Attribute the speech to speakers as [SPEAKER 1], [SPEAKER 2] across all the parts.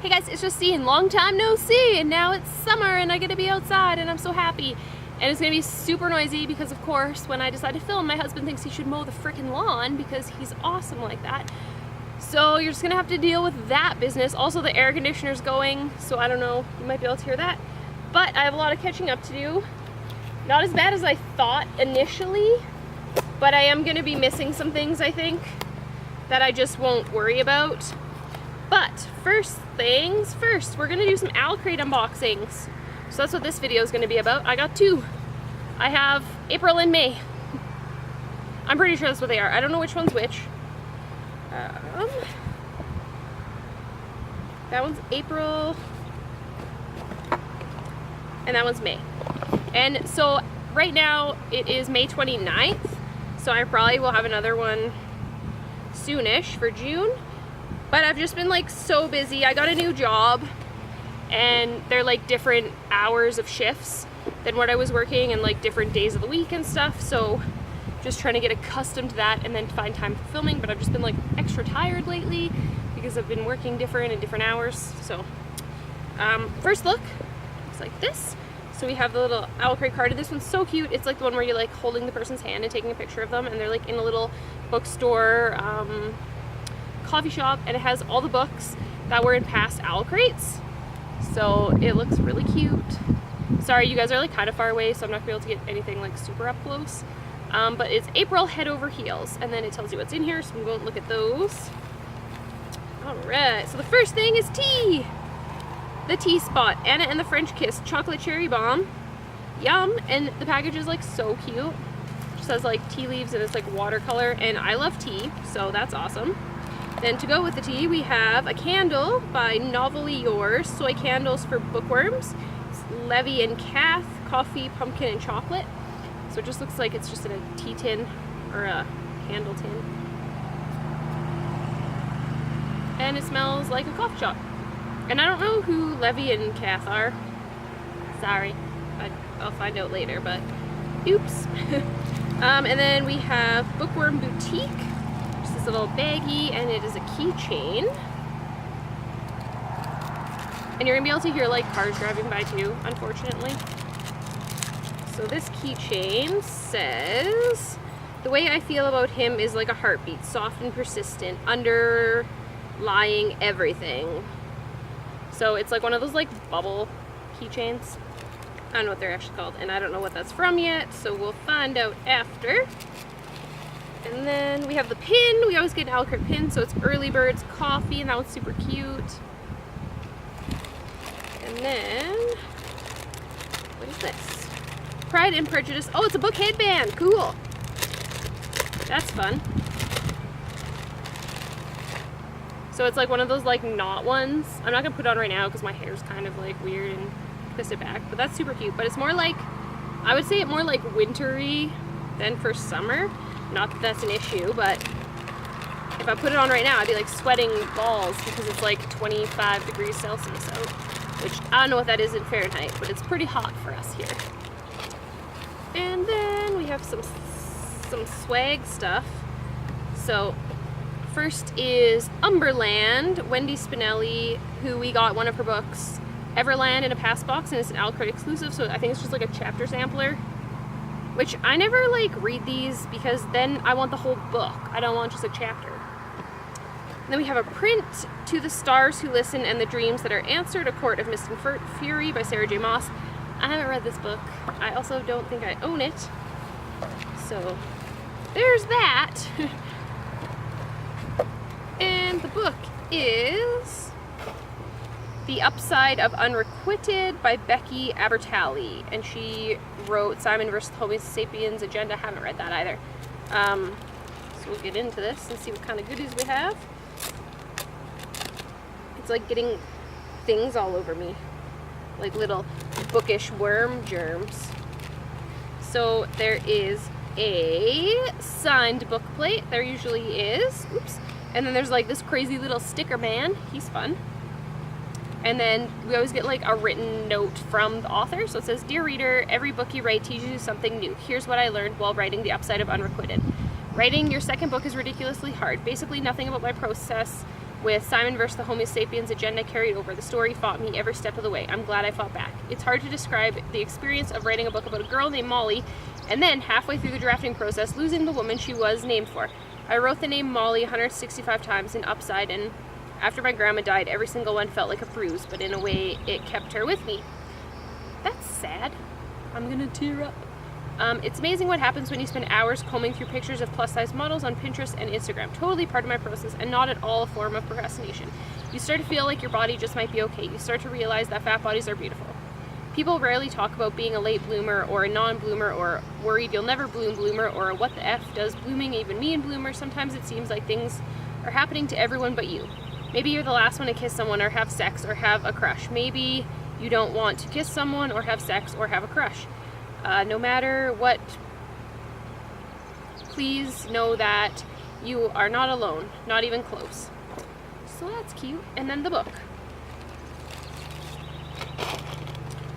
[SPEAKER 1] Hey guys, it's Justine. Long time no see, and now it's summer and I get to be outside and I'm so happy. And it's gonna be super noisy because of course when I decide to film, my husband thinks he should mow the frickin' lawn because he's awesome like that. So you're just gonna have to deal with that business. Also the air conditioner's going, so I don't know, you might be able to hear that. But I have a lot of catching up to do. Not as bad as I thought initially, but I am gonna be missing some things I think that I just won't worry about. But first things first, we're gonna do some Owlcrate unboxings. So that's what this video is gonna be about. I got two. I have April and May. I'm pretty sure that's what they are. I don't know which one's which. That one's April, and that one's May. And so right now it is May 29th, so I probably will have another one soonish for June. But I've just been like so busy. I got a new job and they're like different hours of shifts than what I was working and like different days of the week and stuff. So just trying to get accustomed to that and then find time for filming. But I've just been like extra tired lately because I've been working different and different hours. So first look looks like this. So we have the little Owlcrate card, and this one's so cute. It's like the one where you're like holding the person's hand and taking a picture of them, and they're like in a little bookstore coffee shop, and it has all the books that were in past Owlcrates. So it looks really cute. Sorry, you guys are like kind of far away, so I'm not gonna be able to get anything like super up close. But it's April head over heels, and then it tells you what's in here, so we won't look at those. Alright, so the first thing is tea. The tea spot, Anna and the French Kiss chocolate cherry bomb. Yum. And the package is like so cute. It just has like tea leaves and it's like watercolor, and I love tea, so that's awesome. Then to go with the tea, we have a candle by Novelly Yours, soy candles for bookworms. It's Levy and Kath, coffee, pumpkin, and chocolate. So it just looks like it's just in a tea tin or a candle tin. And it smells like a coffee shop. And I don't know who Levy and Kath are. Sorry, I'll find out later, but oops. And then we have Bookworm Boutique. Just this little baggie, and it is a keychain. And you're gonna be able to hear like cars driving by too, unfortunately. So this keychain says, the way I feel about him is like a heartbeat, soft and persistent, underlying everything. So it's like one of those like bubble keychains. I don't know what they're actually called, and I don't know what that's from yet, so we'll find out after. And then we have the pin. We always get an Owlcrate pin, so it's Early Birds Coffee, and that one's super cute. And then, what is this? Pride and Prejudice. Oh, it's a book headband. Cool. That's fun. So it's like one of those like knot ones. I'm not gonna put it on right now because my hair's kind of like weird and twist it back, but that's super cute. But it's more like, I would say it more like wintry than for summer. Not that that's an issue, but if I put it on right now, I'd be like sweating balls because it's like 25 degrees Celsius out, which I don't know what that is in Fahrenheit, but it's pretty hot for us here. And then we have some swag stuff. So first is Umberland, Wendy Spinelli, who we got one of her books, Everland, in a past box, and it's an Owlcrate exclusive, so I think it's just like a chapter sampler, which I never like read these because then I want the whole book. I don't want just a chapter. And then we have a print, To the Stars Who Listen and the Dreams That Are Answered, A Court of Mist and Fury by Sarah J. Maas. I haven't read this book. I also don't think I own it. So there's that. And the book is The Upside of Unrequited by Becky Abertali, and she wrote Simon vs. Homo Sapiens Agenda. Haven't read that either. So we'll get into this and see what kind of goodies we have. It's like getting things all over me, like little bookish worm germs. So there is a signed book plate. There usually is. Oops. And then there's like this crazy little sticker man. He's fun. And then we always get like a written note from the author. So it says, "Dear reader, every book you write teaches you something new. Here's what I learned while writing The Upside of Unrequited. Writing your second book is ridiculously hard. Basically nothing about my process With Simon versus the Homo sapiens agenda carried over, the story fought me every step of the way. I'm glad I fought back. It's hard to describe the experience of writing a book about a girl named Molly, and then, halfway through the drafting process, losing the woman she was named for. I wrote the name Molly 165 times in upside, and after my grandma died, every single one felt like a bruise, but in a way, it kept her with me. That's sad. I'm gonna tear up. It's amazing what happens when you spend hours combing through pictures of plus-size models on Pinterest and Instagram. Totally part of my process and not at all a form of procrastination. You start to feel like your body just might be okay. You start to realize that fat bodies are beautiful. People rarely talk about being a late bloomer or a non-bloomer or worried you'll never bloom bloomer or a what the F does blooming even mean bloomer. Sometimes it seems like things are happening to everyone but you. Maybe you're the last one to kiss someone or have sex or have a crush. Maybe you don't want to kiss someone or have sex or have a crush. No matter what, please know that you are not alone, not even close. So that's cute. And then the book,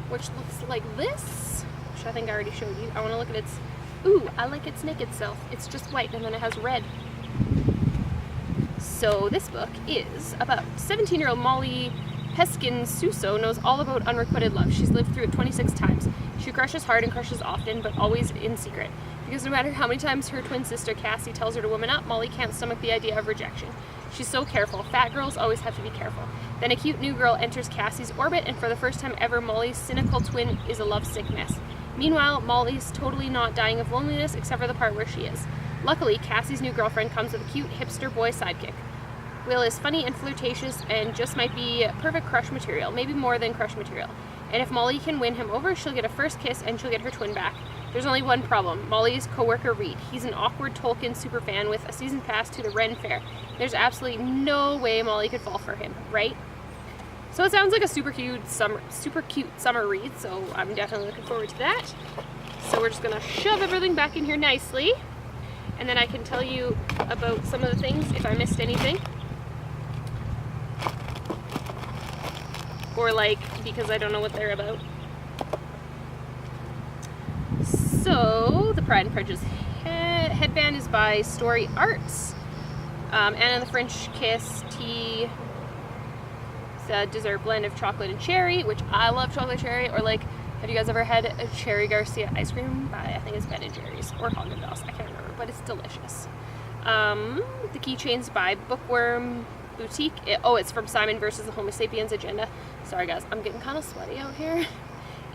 [SPEAKER 1] which looks like this, which I think I already showed you. I want to look at its, ooh, I like its naked self. It's just white and then it has red. So this book is about 17-year-old Molly Peskin-Suso knows all about unrequited love. She's lived through it 26 times. She crushes hard and crushes often, but always in secret. Because no matter how many times her twin sister Cassie tells her to woman up, Molly can't stomach the idea of rejection. She's so careful. Fat girls always have to be careful. Then a cute new girl enters Cassie's orbit, and for the first time ever, Molly's cynical twin is a lovesick mess. Meanwhile, Molly's totally not dying of loneliness, except for the part where she is. Luckily, Cassie's new girlfriend comes with a cute hipster boy sidekick. Will is funny and flirtatious and just might be perfect crush material, maybe more than crush material. And if Molly can win him over, she'll get a first kiss and she'll get her twin back. There's only one problem. Molly's coworker Reed. He's an awkward Tolkien superfan with a season pass to the Ren Fair. There's absolutely no way Molly could fall for him, right? So it sounds like a super cute summer read, so I'm definitely looking forward to that. So we're just gonna shove everything back in here nicely, and then I can tell you about some of the things if I missed anything. Or like, because I don't know what they're about. So, the Pride and Prejudice headband is by Story Arts. Anna and the French Kiss tea. It's a dessert blend of chocolate and cherry, which I love chocolate cherry. Or like, have you guys ever had a Cherry Garcia ice cream by, I think it's Ben & Jerry's or Haagen-Dazs, I can't remember, but it's delicious. The keychain's by Bookworm Boutique. It's from Simon versus the Homo sapiens agenda. Sorry guys, I'm getting kind of sweaty out here.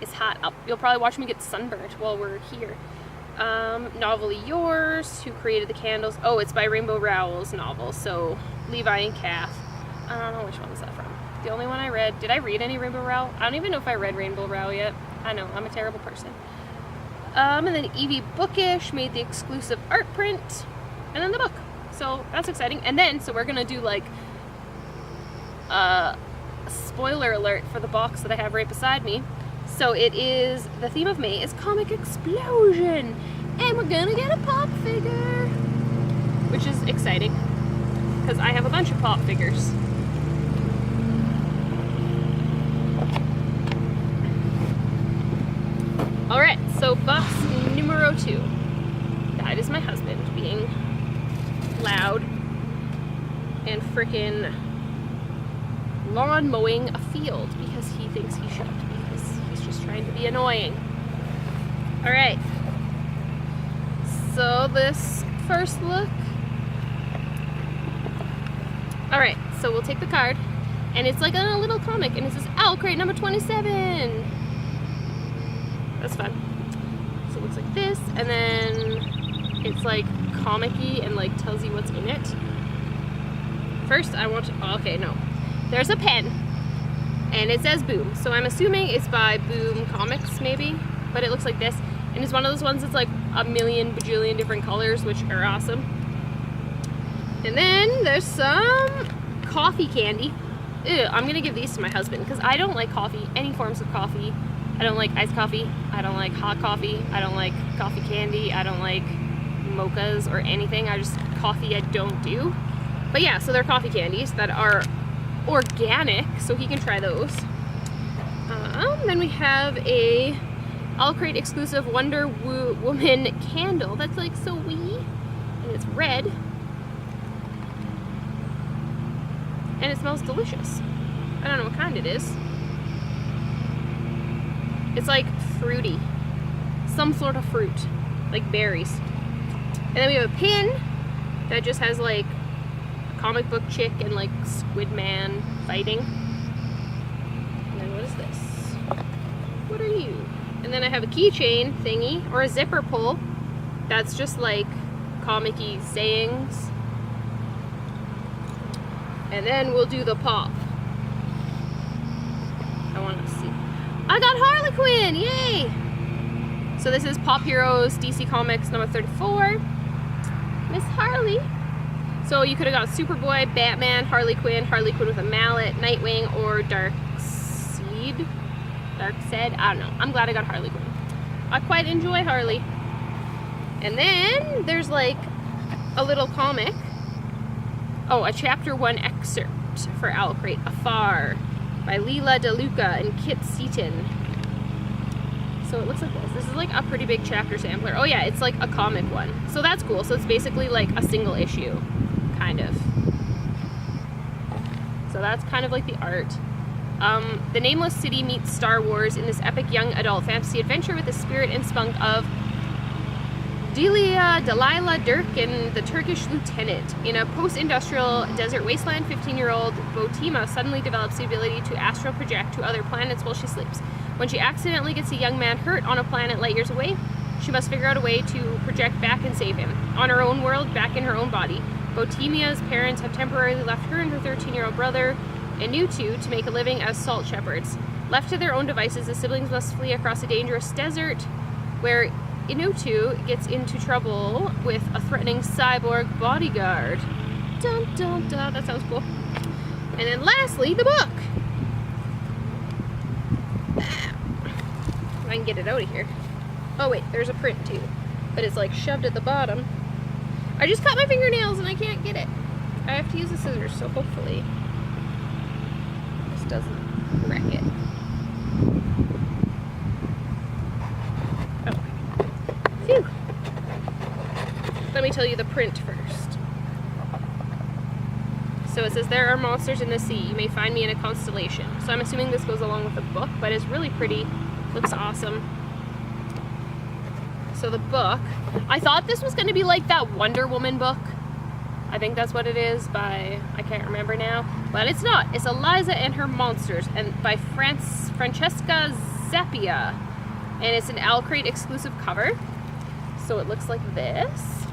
[SPEAKER 1] It's hot. You'll probably watch me get sunburnt while we're here. Novelly Yours, who created the candles. Oh, it's by Rainbow Rowell's novel, so Levi and Kath. I don't know which one is that from. The only one I read. Did I read any Rainbow Rowell? I don't even know if I read Rainbow Rowell yet. I know, I'm a terrible person. And then Evie Bookish made the exclusive art print, and then the book. So that's exciting. And then, so we're gonna do like spoiler alert for the box that I have right beside me. So it is, the theme of May is comic explosion, and we're gonna get a pop figure, which is exciting because I have a bunch of pop figures. All right, so box numero 2. That is my husband being loud and frickin' lawn mowing a field because he thinks he should, because he's just trying to be annoying. All right, so this first look. All right, so we'll take the card, and it's like a little comic, and it says Owlcrate number 27. That's fun. So it looks like this, and then it's like comic-y and like tells you what's in it. First, I want to, okay, no. There's a pen, and it says Boom. So I'm assuming it's by Boom Comics, maybe, but it looks like this. And it's one of those ones that's like a million bajillion different colors, which are awesome. And then there's some coffee candy. Ew, I'm gonna give these to my husband because I don't like coffee, any forms of coffee. I don't like iced coffee, I don't like hot coffee, I don't like coffee candy, I don't like mochas or anything. Coffee I don't do. But yeah, so they're coffee candies that are organic, so he can try those. Then we have a Owlcrate exclusive Wonder Woman candle that's like so wee, and it's red. and it smells delicious. I don't know what kind it is. It's like fruity. Some sort of fruit. Like berries. And then we have a pin that just has like a comic book chick and like Squid Man fighting. And then what is this? What are you? And then I have a keychain thingy, or a zipper pull. That's just like comic-y sayings. And then we'll do the pop. I want to see. I got Harley Quinn! Yay! So this is Pop Heroes DC Comics number 34. Miss Harley. So you could have got Superboy, Batman, Harley Quinn with a mallet, Nightwing, or Darkseid. I don't know. I'm glad I got Harley Quinn. I quite enjoy Harley. And then there's like a little comic. Oh, a chapter 1 excerpt for Owlcrate, Afar, by Leila DeLuca and Kit Seaton. So it looks like this. This is like a pretty big chapter sampler. Oh yeah, it's like a comic one. So that's cool. So it's basically like a single issue, kind of. So that's kind of like the art. The Nameless City meets Star Wars in this epic young adult fantasy adventure with the spirit and spunk of Delilah Dirk and the Turkish lieutenant. In a post-industrial desert wasteland, 15-year-old Botima suddenly develops the ability to astral project to other planets while she sleeps. When she accidentally gets a young man hurt on a planet light years away, she must figure out a way to project back and save him. On her own world, back in her own body, Botimia's parents have temporarily left her and her 13-year-old brother, Inutu, to make a living as salt shepherds. Left to their own devices, the siblings must flee across a dangerous desert where Inutu gets into trouble with a threatening cyborg bodyguard. Dun dun dun, that sounds cool. And then lastly, the book. If I can get it out of here. Oh wait, there's a print too. But it's like shoved at the bottom. I just cut my fingernails and I can't get it. I have to use the scissors, so hopefully this doesn't wreck it. Phew. Let me tell you the print first. So it says, there are monsters in the sea. You may find me in a constellation. So I'm assuming this goes along with the book, but it's really pretty. Looks awesome. So the book, I thought this was going to be like that Wonder Woman book. I think that's what it is by, I can't remember now. But it's not. It's Eliza and Her Monsters, and by Francesca Zappia. And it's an Owlcrate exclusive cover. So it looks like this.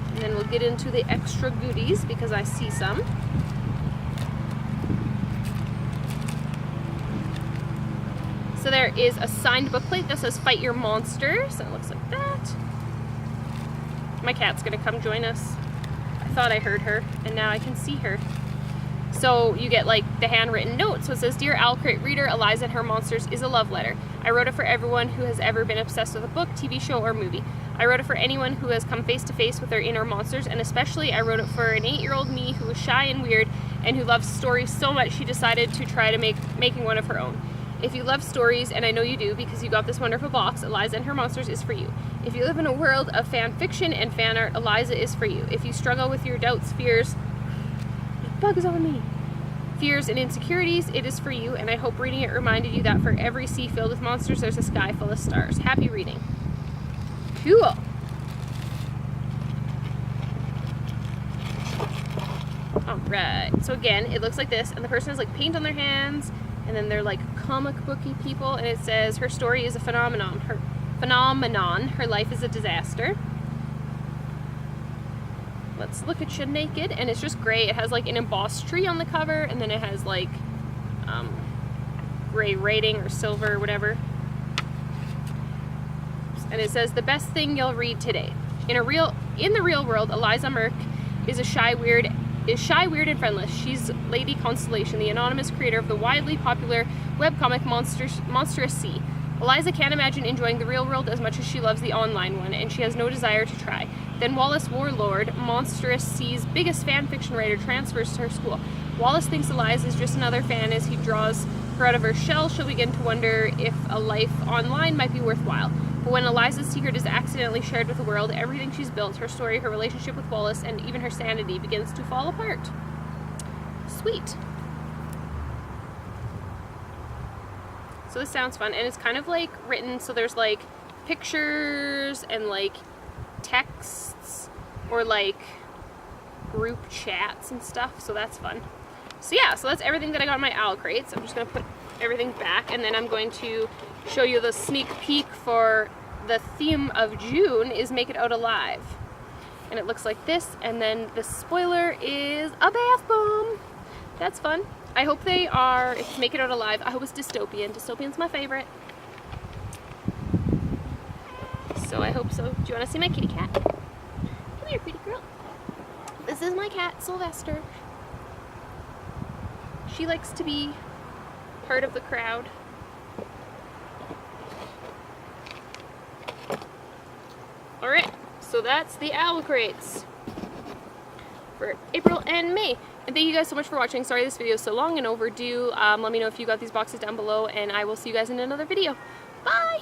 [SPEAKER 1] And then we'll get into the extra goodies because I see some. So there is a signed bookplate that says Fight Your Monsters. And it looks like that. My cat's gonna come join us. I thought I heard her and now I can see her. So you get like the handwritten note. So it says, Dear Owlcrate reader, Eliza and Her Monsters is a love letter. I wrote it for everyone who has ever been obsessed with a book, TV show, or movie. I wrote it for anyone who has come face to face with their inner monsters, and especially I wrote it for an 8-year-old me who was shy and weird and who loves stories so much she decided to try to making one of her own. If you love stories, and I know you do because you got this wonderful box, Eliza and Her Monsters is for you. If you live in a world of fan fiction and fan art, Eliza is for you. If you struggle with your doubts, fears, bugs on me. Fears and insecurities, it is for you, and I hope reading it reminded you that for every sea filled with monsters, there's a sky full of stars. Happy reading. Cool. Alright, so again, it looks like this, and the person has like paint on their hands, and then they're like comic booky people, and it says, her story is a phenomenon. Her life is a disaster. Let's look at you naked, and it's just gray. It has like an embossed tree on the cover, and then it has like gray writing or silver or whatever. And it says, the best thing you'll read today. In the real world, Eliza Merck is shy, weird, and friendless. She's Lady Constellation, the anonymous creator of the widely popular webcomic Monstrous Sea. Eliza can't imagine enjoying the real world as much as she loves the online one, and she has no desire to try. Then Wallace Warlord, Monstrous Sea's biggest fan fiction writer, transfers to her school. Wallace thinks Eliza is just another fan. As he draws her out of her shell, she'll begin to wonder if a life online might be worthwhile. But when Eliza's secret is accidentally shared with the world, everything she's built, her story, her relationship with Wallace, and even her sanity begins to fall apart. sweet. So this sounds fun, and it's kind of like written, so there's like pictures and like texts or like group chats and stuff, so that's fun. So yeah, so that's everything that I got in my Owlcrate. So I'm just gonna put everything back, and then I'm going to show you the sneak peek for the theme of June is Make It Out Alive. And it looks like this, and then the spoiler is a bath bomb. That's fun. I hope they are, if Make It Out Alive, I hope it's dystopian. Dystopian's my favorite. So I hope so. Do you want to see my kitty cat? Come here, pretty girl. This is my cat, Sylvester. She likes to be part of the crowd. Alright, so that's the Owlcrates for April and May. And thank you guys so much for watching. Sorry this video is so long and overdue. Let me know if you got these boxes down below, and I will see you guys in another video. Bye!